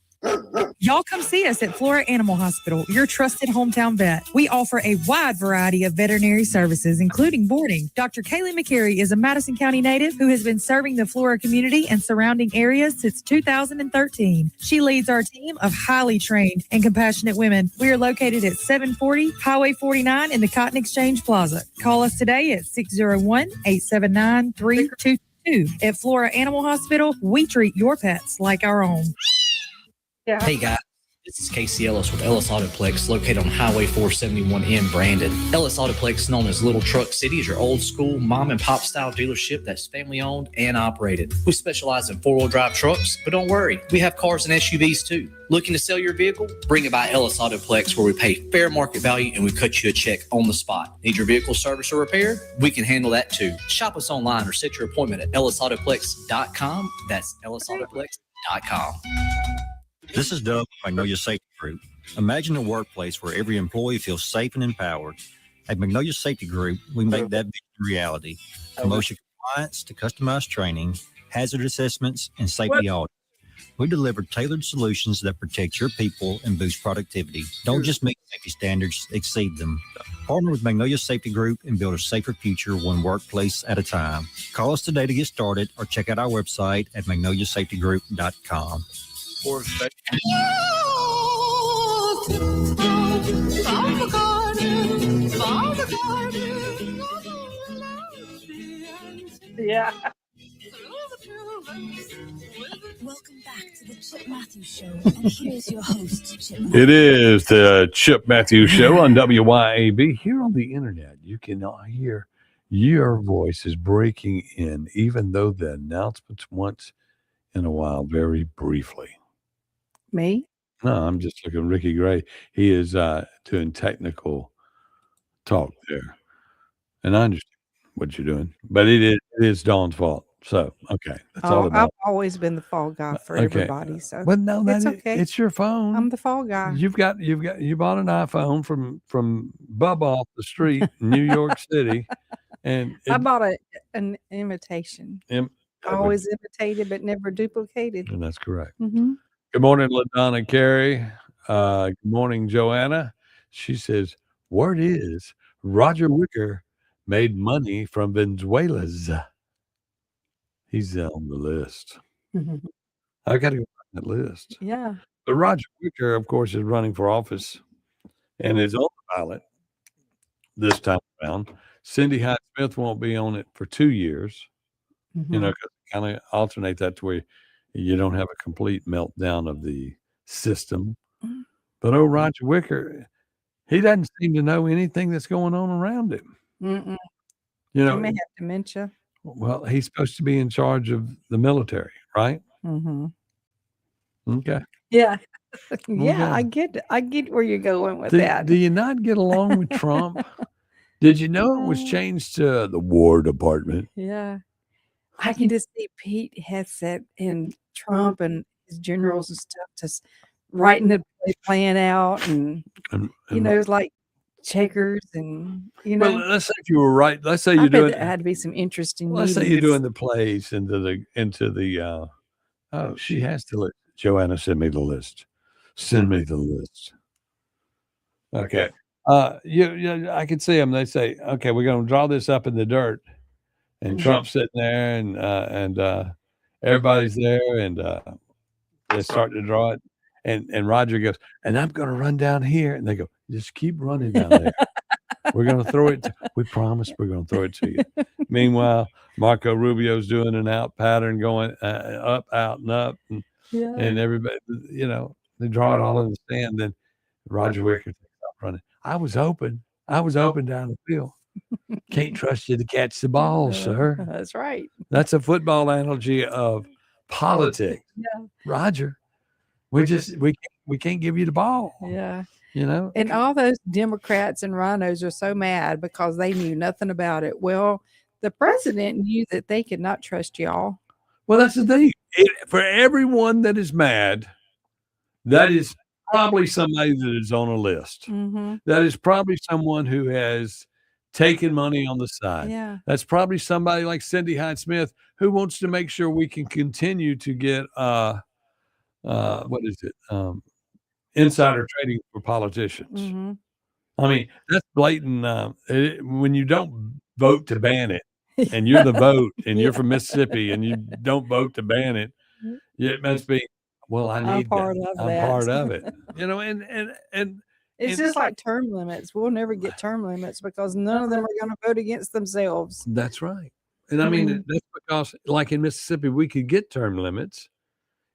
Y'all come see us at Flora Animal Hospital, your trusted hometown vet. We offer a wide variety of veterinary services, including boarding. Dr. Kaylee McCary is a Madison County native who has been serving the Flora community and surrounding areas since 2013. She leads our team of highly trained and compassionate women. We are located at 740 Highway 49 in the Cotton Exchange Plaza. Call us today at 601-879-3222. At Flora Animal Hospital, we treat your pets like our own. Hey guys, this is Casey Ellis with Ellis Autoplex, located on Highway 471 in Brandon. Ellis Autoplex, known as Little Truck City, is your old school mom and pop style dealership that's family owned and operated. We specialize in 4-wheel drive trucks, but don't worry, we have cars and SUVs too. Looking to sell your vehicle? Bring it by Ellis Autoplex, where we pay fair market value and we cut you a check on the spot. Need your vehicle serviced or repaired? We can handle that too. Shop us online or set your appointment at ellisautoplex.com. That's ellisautoplex.com. This is Doug from Magnolia Safety Group. Imagine a workplace where every employee feels safe and empowered. At Magnolia Safety Group, we make that vision reality. From OSHA compliance to customized training, hazard assessments, and safety audits. We deliver tailored solutions that protect your people and boost productivity. Don't just meet safety standards, exceed them. Partner with Magnolia Safety Group and build a safer future one workplace at a time. Call us today to get started or check out our website at magnoliasafetygroup.com. Yeah. Welcome back to the Chip Matthews Show. And here's your host, Chip Matthews. It is the Chip Matthews Show on WYAB. Here on the internet, you can hear your voice is breaking in, even though the announcements once in a while, very briefly. Me? No, I'm just looking at Ricky Gray. He is doing technical talk there. And I understand what you're doing, but it is Dawn's fault. So, okay. That's all about I've always been the fall guy for everybody. So but no, it's okay. It's your phone. I'm the fall guy. You bought an iPhone from Bubba off the street in New York City. And I bought an imitation. I always imitated but never duplicated. And that's correct. Mm-hmm. Good morning, LaDonna Carey. Good morning, Joanna. She says, word is Roger Wicker made money from Venezuela's. He's on the list. I got to go on that list. Yeah. But Roger Wicker, of course, is running for office and is on the ballot this time around. Cindy Hyde Smith won't be on it for 2 years, because kind of alternate that to where you don't have a complete meltdown of the system. But Roger Wicker, he doesn't seem to know anything that's going on around him. Mm-mm. He may have dementia. Well, he's supposed to be in charge of the military, right? Mm-hmm. Okay. Yeah. Yeah, Okay. I get where you're going with that. Do you not get along with Trump? Did you know it was changed to the War Department? Yeah. I can just see Pete Hegseth and Trump and his generals and stuff just writing the plan out and like checkers and Well, let's say if you were right. Let's say I you're bet doing. there had to be some interesting Let's say you're meetings. doing the plays into the. Oh, she has to let Joanna send me the list. Send me the list. Okay. I can see them. They say, okay, we're going to draw this up in the dirt, and Trump's sitting there, and everybody's there, and they start to draw it, and Roger goes, and I'm going to run down here, and they go, just keep running down there. We're going to throw it. We promise we're going to throw it to you. Meanwhile, Marco Rubio's doing an out pattern, going up, out, and up, and everybody, they draw it all in the sand. Then Roger Wicker takes off running. I was open down the field. Can't trust you to catch the ball, sir. That's right. That's a football analogy of politics. Yeah. Roger, we can't give you the ball. Yeah. And all those Democrats and rhinos are so mad because they knew nothing about it. Well, the president knew that they could not trust y'all. Well, that's the thing. For everyone that is mad, that is probably somebody that is on a list. Mm-hmm. That is probably someone who has taken money on the side. Yeah. That's probably somebody like Cindy Hyde Smith who wants to make sure we can continue to get what is it? Insider trading for politicians. Mhm. I mean, that's blatant. When you don't vote to ban it, and you're the vote, and you're from Mississippi, and you don't vote to ban it, it must be. Well, I I'm need part that. of I'm that. part of it. And It's just like term limits. We'll never get term limits because none of them are going to vote against themselves. that's right. And I mean, that's because, like in Mississippi, we could get term limits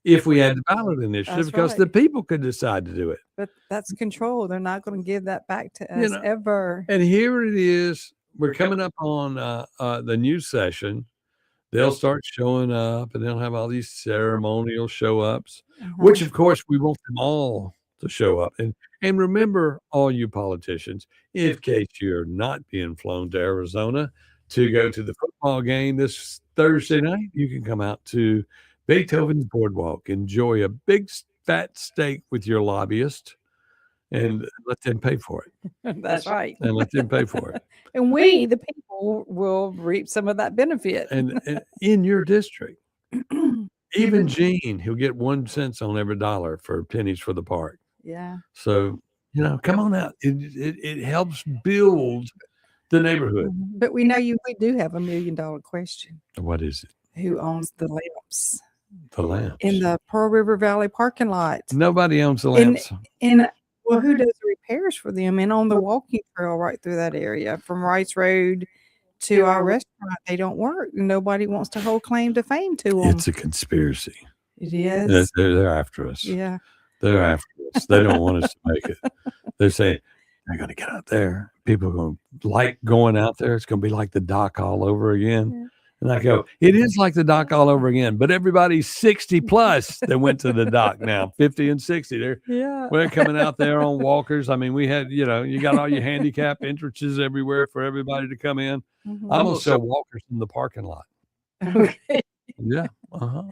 if we had the ballot initiative That's because right. the people could decide to do it. But that's control. They're not going to give that back to You us know, ever. And here it is. We're coming up on the news session. They'll start showing up, and they'll have all these ceremonial show ups, which, of course, we want them all to show up. And remember, all you politicians, in case you're not being flown to Arizona to go to the football game this Thursday night, you can come out to Beethoven's Boardwalk, enjoy a big fat steak with your lobbyist, and let them pay for it. That's right. And let them pay for it. And we, the people, will reap some of that benefit. And in your district, even Gene, he'll get 1 cent on every dollar for pennies for the park. Yeah. So, come on out. It helps build the neighborhood. But we know we do have $1 million question. What is it? Who owns the lamps The lamps. in the Pearl River Valley parking lot? Nobody owns the And- lamps. And well, who does the repairs for them? And on the walking trail right through that area from Rice Road to our restaurant, they don't work. Nobody wants to hold claim to fame to them. It's a conspiracy. It is. They're after us. Yeah. They're after us. They don't want us to make it. They're saying, they're going to get out there. People are going to like going out there. It's going to be like the dock all over again. And I go, it is like the dock all over again, but everybody's 60 plus that went to the dock now, 50 and 60. We're coming out there on walkers. I mean, we had, you got all your handicap entrances everywhere for everybody to come in. I'm going to sell walkers in the parking lot. Okay. Yeah,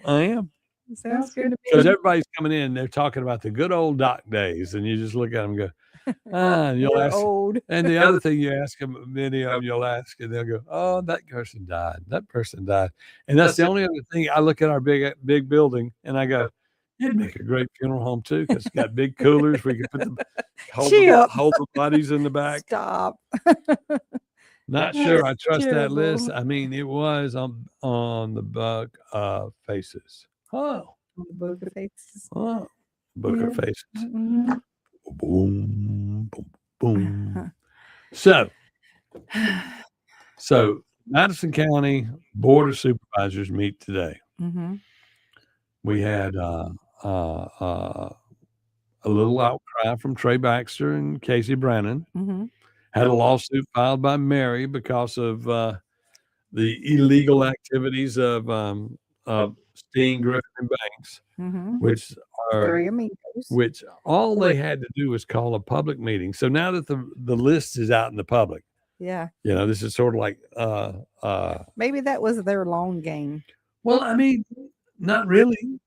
I am. Sounds good to me. Because everybody's coming in, they're talking about the good old dock days, and you just look at them and go, and you'll They're ask. old. And the other thing you ask them, many of them, you'll ask, and they'll go, "Oh, that person died. That person died." And that's the only other thing. I look at our big building, and I go, "It'd make a great funeral home too, because it's got big coolers. We can put hold the bodies in the back." Stop. Not sure I trust that terrible. list. I mean, it was on the Book of Faces. Oh, On the Book of Faces. oh, Book of Faces. Mhm. Boom, boom, boom. So Madison County Board of Supervisors meet today. Mhm. We had a little outcry from Trey Baxter and Casey Brannon. Mhm. Had a lawsuit filed by Mary because of the illegal activities of Steen, Griffin, and Banks, Mhm. which are Three amigos. which all they had to do was call a public meeting. So now that the list is out in the public, Yeah. this is sort of like Maybe that was their long game. well, I mean, not really.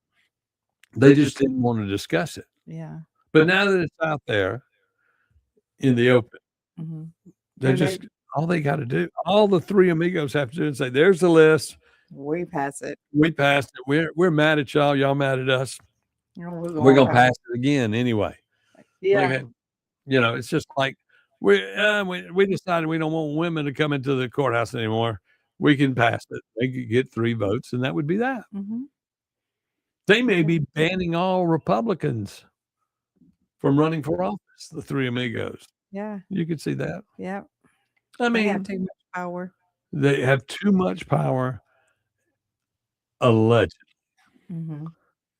They just didn't want to discuss it. Yeah. But now that it's out there in the open, Mhm. they And just all they got to do, all the three amigos have to do is say, "There's the list. We pass it. We passed it. We're mad at y'all. Y'all mad at us. We're We're gonna pass it again anyway." Yeah. Okay. It's just like we decided we don't want women to come into the courthouse anymore. We can pass it. They could get 3 votes, and that would be that. Mhm. They may be banning all Republicans from running for office. The three amigos. Yeah. You could see that. Yeah. I They have mean, too much power. they have too much power. Allegedly, Mhm.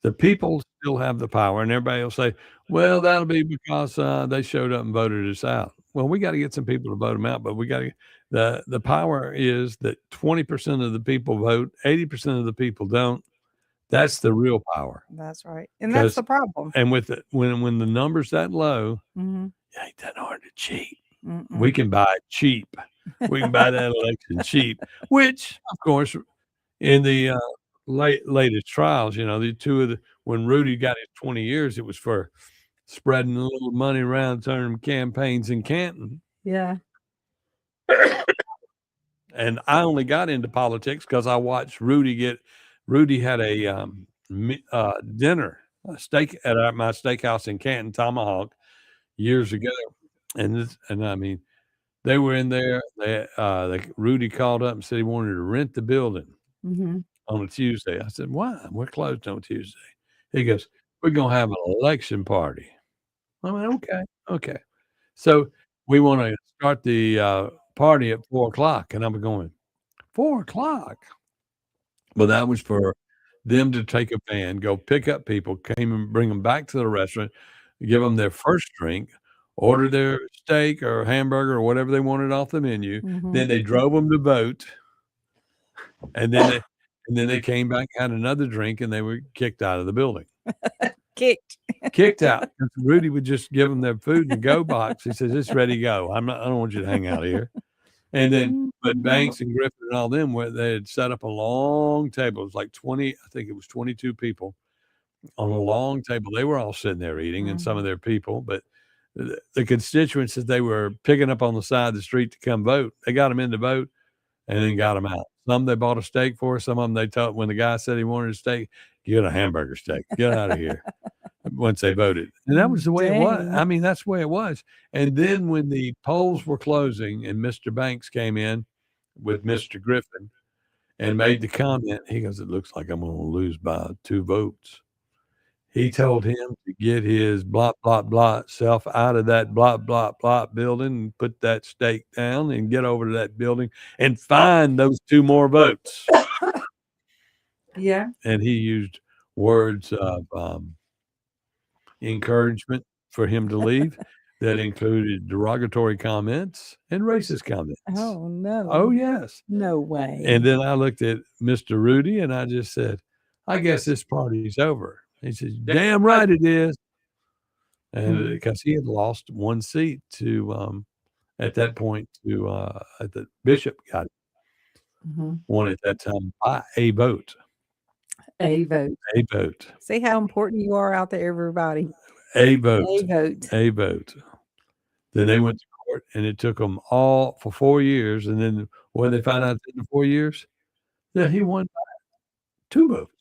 the people still have the power, and everybody will say, "Well, that'll be because they showed up and voted us out." Well, we got to get some people to vote them out, but we got to. The power is that 20% of the people vote, 80% of the people don't. That's the real power. That's right. And that's the 'Cause- problem. And with it, when the number's that low, Mhm. it ain't that hard to cheat. Mm-mm. We can buy it cheap. We can buy that election cheap, which, of course, in the latest trials, the two of when Rudy got his 20 years, it was for spreading a little money around during campaigns in Canton. Yeah. And I only got into politics because I watched Rudy had a dinner steak at my steakhouse in Canton, Tomahawk, years ago, and I mean, they were in there. Rudy called up and said he wanted to rent the building on a Tuesday. I said, "Why? We're closed on Tuesday." He goes, "We're gonna have an election party." I went, "Okay." So we want to start the party at 4:00, and I'm going, 4:00. Well, that was for them to take a van, go pick up people, came and bring them back to the restaurant, give them their first drink, order their steak or hamburger or whatever they wanted off the menu. Then they drove them to vote, and then they came back, had another drink, and they were kicked out of the building. Kicked out. Rudy would just give them their food in the go box. He says, "It's ready to go. I don't want you to hang out here." And then, but Banks and Griffin and all them, they had set up a long table. It was like 20, I think it was 22 people on a long table. They were all sitting there eating, and some of their people, but the constituents that they were picking up on the side of the street to come vote, they got them in to vote and then got them out. Some they bought a steak for. Some of them they told, when the guy said he wanted a steak, "Get a hamburger steak. Get out of here." Once they voted. And that was the way it was. I mean, that's the way it was. And then when the polls were closing and Mr. Banks came in with Mr. Griffin and made the comment, he goes, "It looks like I'm going to lose by 2 votes." He told him to get his blot self out of that blot building and put that steak down and get over to that building and find those 2 more votes. Yeah. And he used words of encouragement for him to leave that included derogatory comments and racist comments. Oh, no. Oh, yes. No way. And then I looked at Mr. Rudy and I just said, "I guess this party's over." He says, "Damn right it is." And because he had lost 1 seat to at that point to at the Bishop got it. Won at that time by a vote. A vote. A vote. See how important you are out there, everybody. A vote. A vote. A vote. Then they went to court, and it took them all for 4 years. And then when they found out in the 4 years that he won by 2 votes.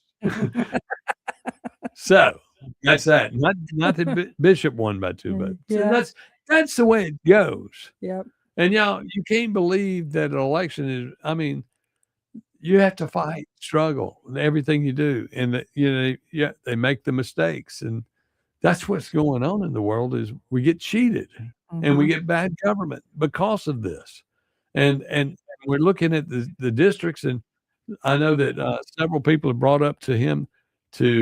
So that's that. Not that Bishop won by 2 votes. Yeah. So that's the way it goes. Yep. And y'all, you can't believe that an election is. I mean, you have to fight, struggle, and everything you do, and they make the mistakes, and that's what's going on in the world. Is we get cheated and we get bad government because of this, and we're looking at the districts, and I know that several people have brought up to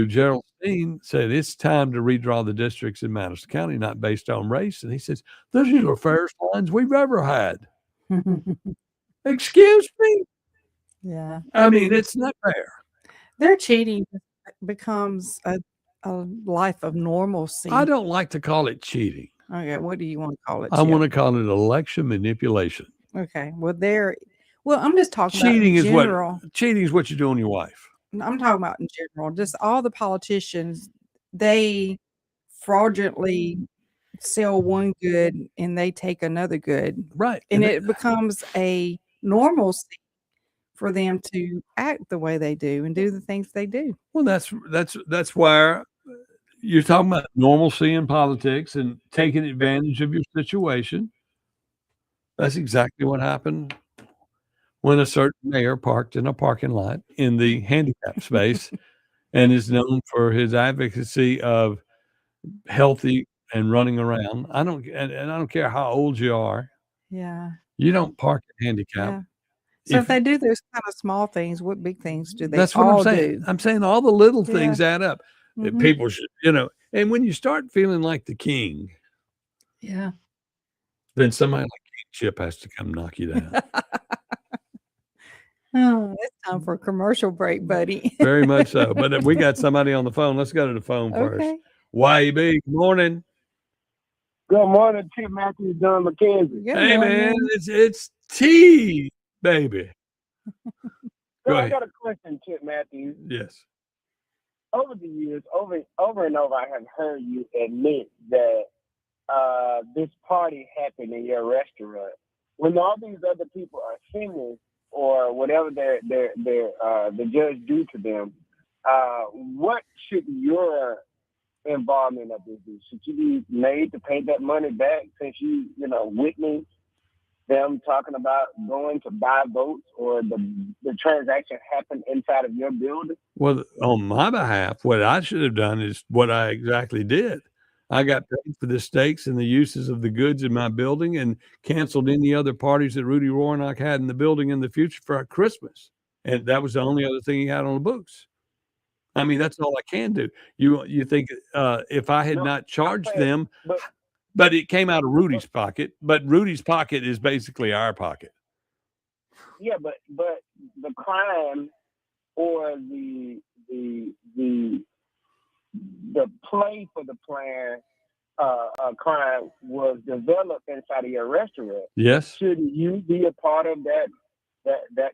Gerald Steen, said it's time to redraw the districts in Madison County, not based on race, and he says those are the fairest lines we've ever had. Excuse me. Yeah. I mean, it's not fair. Their cheating becomes a life of normalcy. I don't like to call it cheating. Okay, what do you want to call it? I want to call it election manipulation. Okay, well, I'm just talking cheating about in general. Cheating is what you do on your wife. I'm talking about in general. Just all the politicians, they fraudulently sell one good and they take another good. Right. And it becomes a normalcy for them to act the way they do and do the things they do. Well, that's why you're talking about normalcy in politics and taking advantage of your situation. That's exactly what happened when a certain mayor parked in a parking lot in the handicap space and is known for his advocacy of healthy and running around. I don't care how old you are. Yeah. You don't park in handicap. Yeah. So if they do those kind of small things, what big things do they That's what all I'm saying. do? I'm saying all the little things Yeah. add up. That people should, and when you start feeling like the king, Yeah. then somebody like King Chip has to come knock you down. Oh, it's time for a commercial break, buddy. Very much so. But if we got somebody on the phone, let's go to the phone first. Okay. YB, good morning. Good morning, Tim Matthews, Don McKenzie. Hey, man, it's T, baby. Go I ahead. got a question, Chip Matthews. Yes. Over the years, over and over, I have heard you admit that this party happened in your restaurant. When all these other people are singing or whatever the judge do to them, what should your involvement of this dude? Should you be made to pay that money back since you witnessed them talking about going to buy votes, or the transaction happened inside of your building? Well, on my behalf, what I should have done is what I exactly did. I got paid for the stakes and the uses of the goods in my building and canceled any other parties that Rudy Warnock had in the building in the future for our Christmas. And that was the only other thing he had on the books. I mean, that's all I can do. You think if I had not charged them, but it came out of Rudy's pocket, but Rudy's pocket is basically our pocket. Yeah, but the crime or the play for the plan crime was developed inside of your restaurant. Yes. Shouldn't you be a part of that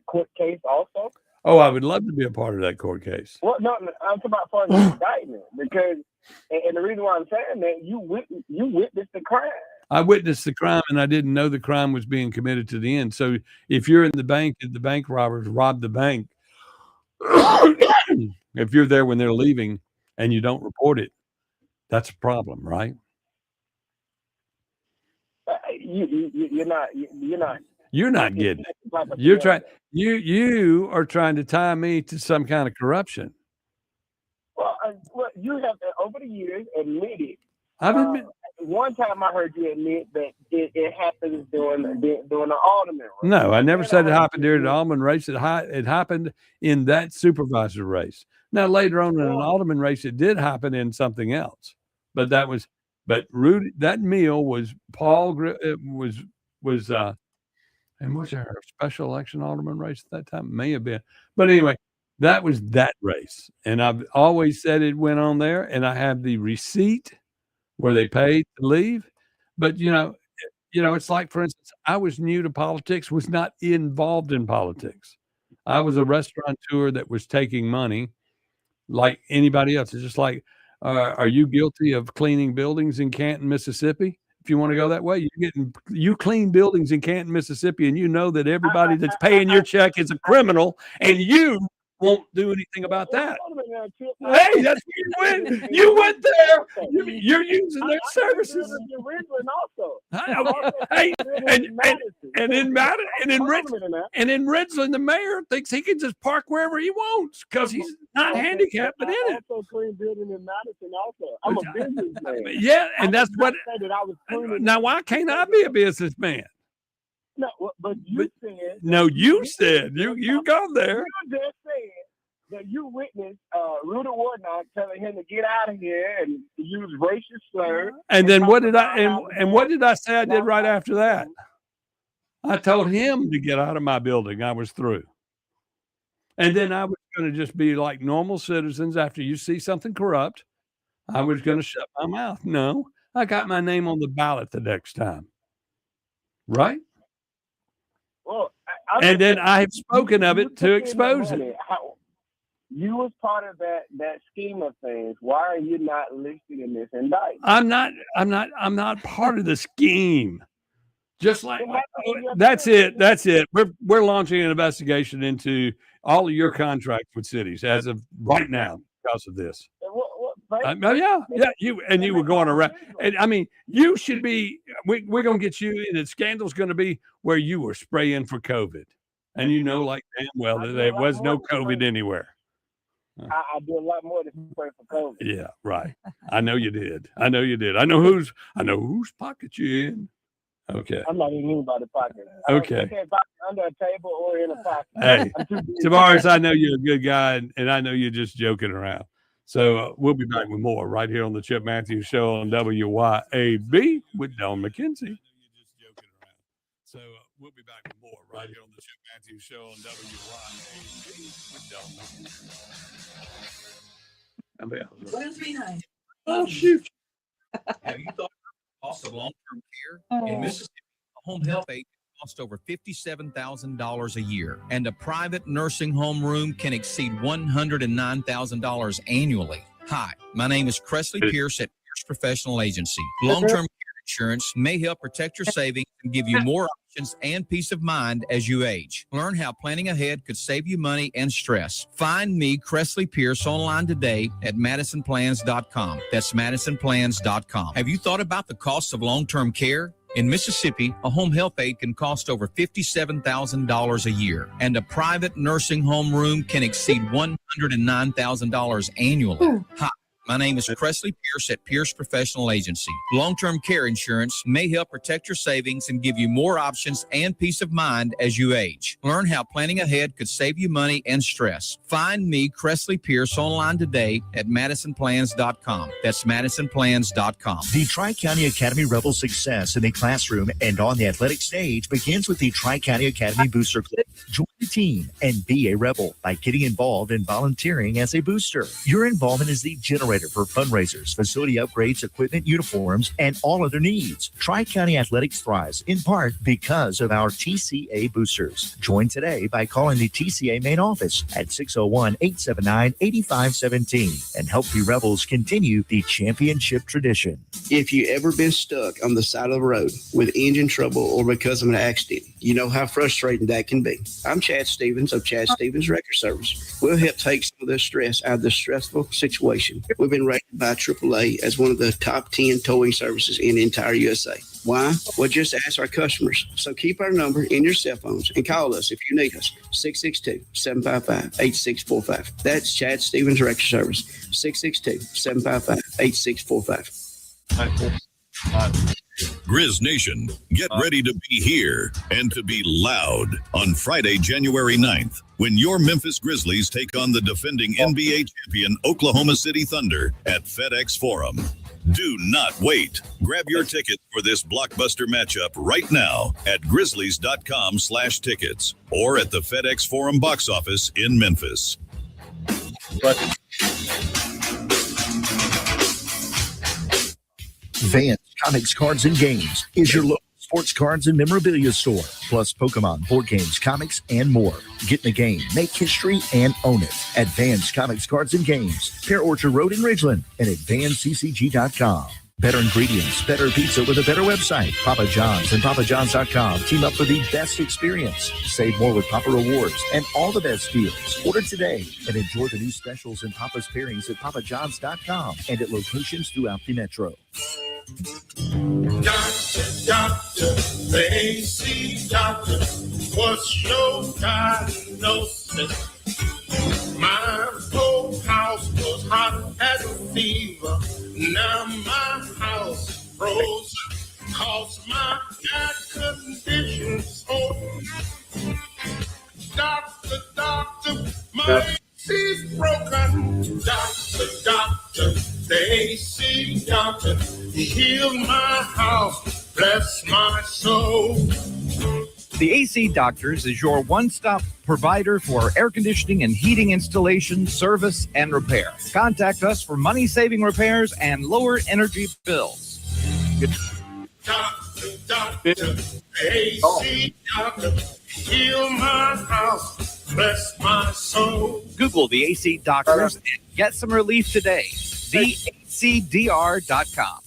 court case also? Oh, I would love to be a part of that court case. Well, no, I'm talking about for the indictment, because, and the reason why I'm saying that, you witnessed the crime. I witnessed the crime, and I didn't know the crime was being committed to the end. So if you're in the bank and the bank robbers rob the bank, if you're there when they're leaving and you don't report it, that's a problem, right? You're not. You're not getting it. You are trying to tie me to some kind of corruption. Well, you have over the years admitted. I've admitted. One time I heard you admit that it happens during the alderman race. No, I never said it happened during the alderman race. It happened in that supervisor race. Now later on in an alderman race, it did happen in something else. But Rudy, that meal was and was there a special election alderman race at that time? May have been. But anyway, that was that race. And I've always said it went on there. And I have the receipt where they paid to leave. But, it's like, for instance, I was new to politics, was not involved in politics. I was a restaurateur that was taking money like anybody else. It's just like, are you guilty of cleaning buildings in Canton, Mississippi? If you want to go that way, you clean buildings in Canton, Mississippi, and you know that everybody that's paying your check is a criminal, and you won't do anything about that. Hey, that's where you went. You went there. You're using their services. Hey, and in Ridgeland, the mayor thinks he can just park wherever he wants because he's not handicapped, but in it. I also clean building in Madison. Also, I'm a businessman. Yeah, and that's what. Now, why can't I be a businessman? No, but you said. No, you said you go there. You just said that you witnessed Rudy Warnock telling him to get out of here and use racist slurs. And then what did I say I did right after that? I told him to get out of my building. I was through. And then I was going to just be like normal citizens. After you see something corrupt, I was going to shut my mouth. No, I got my name on the ballot the next time. Right? Well, and then I have spoken of it to expose it. You was part of that scheme of things. Why are you not listed in this indictment? I'm not part of the scheme. Just like that's it. We're launching an investigation into all of your contracts with cities as of right now because of this. Yeah. You were going around, and I mean, you should be. We're going to get you in. The scandal's going to be where you were spraying for COVID, and like damn well that there was no COVID anywhere. I do a lot more than spray for COVID. Yeah, right. I know you did. I know whose pocket you in. Okay. I'm not in anybody's pocket. Okay. Under a table or in a pocket. Hey, Tavares, I know you're a good guy, and I know you're just joking around. So we'll be back with more right here on the Chip Matthews Show on WYAB with Don McKenzie. So we'll be back with more right here on the Chip Matthews Show on WYAB with Don McKenzie. 1039. Oh, shoot. Have you thought about the cost of long-term care? In Mississippi, a home health aide costs over $57,000 a year, and a private nursing home room can exceed $109,000 annually. Hi, my name is Cresley Pierce at Pierce Professional Agency. Long-term care Insurance may help protect your savings and give you more options and peace of mind as you age. Learn how planning ahead could save you money and stress. Find me, Cressley Pierce, online today at MadisonPlans.com. That's MadisonPlans.com. Have you thought about the costs of long-term care? In Mississippi, a home health aide can cost over $57,000 a year, and a private nursing home room can exceed $109,000 annually. Hi. My name is Cressley Pierce at Pierce Professional Agency. Long-term care insurance may help protect your savings and give you more options and peace of mind as you age. Learn how planning ahead could save you money and stress. Find me, Cressley Pierce, online today at MadisonPlans.com. That's MadisonPlans.com. The Tri-County Academy Rebel success in the classroom and on the athletic stage begins with the Tri-County Academy Booster Club. Join the team and be a Rebel by getting involved and volunteering as a booster. Your involvement is the generator for fundraisers, facility upgrades, equipment, uniforms, and all other needs. Tri-County Athletics thrives in part because of our TCA boosters. Join today by calling the TCA main office at 601-879-8517 and help the Rebels continue the championship tradition. If you ever been stuck on the side of the road with engine trouble or because of an accident, you know how frustrating that can be. I'm Chad Stevens of Chad Stevens Record Service. We'll help take some of the stress out of the stressful situation. We've been rated by AAA as one of the top 10 towing services in the entire USA. Why? Well, just ask our customers. So keep our number in your cell phones and call us if you need us. 662-755-8645. That's Chad Stevens Record Service. 662-755-8645. Grizz Nation, get ready to be here and to be loud on Friday, January 9th, when your Memphis Grizzlies take on the defending NBA champion Oklahoma City Thunder at FedEx Forum. Do not wait. Grab your tickets for this blockbuster matchup right now at grizzlies.com/tickets or at the FedEx Forum box office in Memphis. Vans Comics, Cards, and Games is your local sports cards and memorabilia store, plus Pokemon, board games, comics, and more. Get in the game, make history, and own it at Vans Comics, Cards, and Games, Pear Orchard Road in Ridgeland, and at vansccg.com. Better ingredients, better pizza with a better website. Papa John's and PapaJohns.com team up for the best experience. Save more with Papa Rewards and all the best deals. Order today and enjoy the new specials and Papa's pairings at PapaJohns.com and at locations throughout the metro. Doctor, AC doctor, what's your diagnosis? My whole house was hot as a fever. Now my house froze. Cause my air condition's on. Doctor, my AC's broken. Doctor, the AC doctor, heal my house, bless my soul. The AC Doctors is your one-stop provider for air conditioning and heating installation, service, and repair. Contact us for money-saving repairs and lower energy bills. Doctor, AC doctor, heal my house, bless my soul. Google the AC Doctors and get some relief today. TheACDR.com.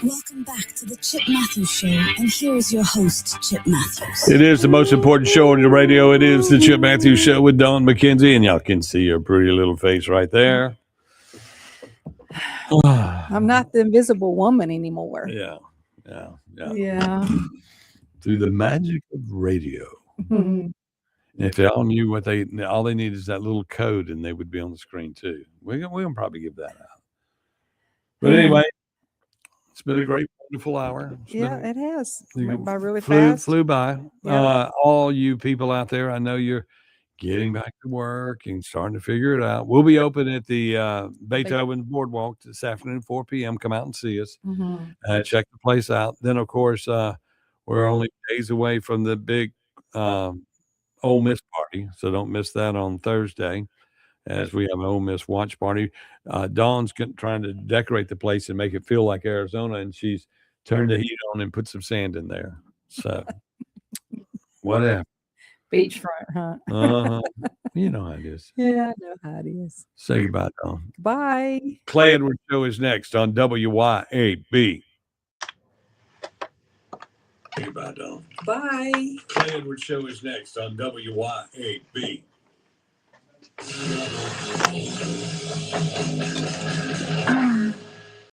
Welcome back to the Chip Matthews Show, and here is your host, Chip Matthews. It is the most important show on the radio. It is the Chip Matthews Show with Don McKenzie, and y'all can see your pretty little face right there. I'm not the invisible woman anymore. Yeah. Through the magic of radio. Mhm. If they all knew what all they need is that little code, and they would be on the screen too. We're gonna probably give that out. But anyway, it's been a great, wonderful hour. It has. Went by really flew fast. by. Yeah. All you people out there, I know you're getting back to work and starting to figure it out. We'll be open at the Beethoven Boardwalk this afternoon, 4 p.m. Come out and see us. Mhm. Check the place out. Then, of course, we're only days away from the big Ole Miss party, so don't miss that on Thursday, as we have an Ole Miss watch party. Dawn's trying to decorate the place and make it feel like Arizona, and she's turned the heat on and put some sand in there. So, whatever. Beachfront, huh? Uh-huh. You know how it is. Yeah, I know how it is. Say goodbye, Dawn. Bye. Clay Edwards Show is next on WYAB. Say goodbye, Dawn. Bye. Clay Edwards Show is next on WYAB.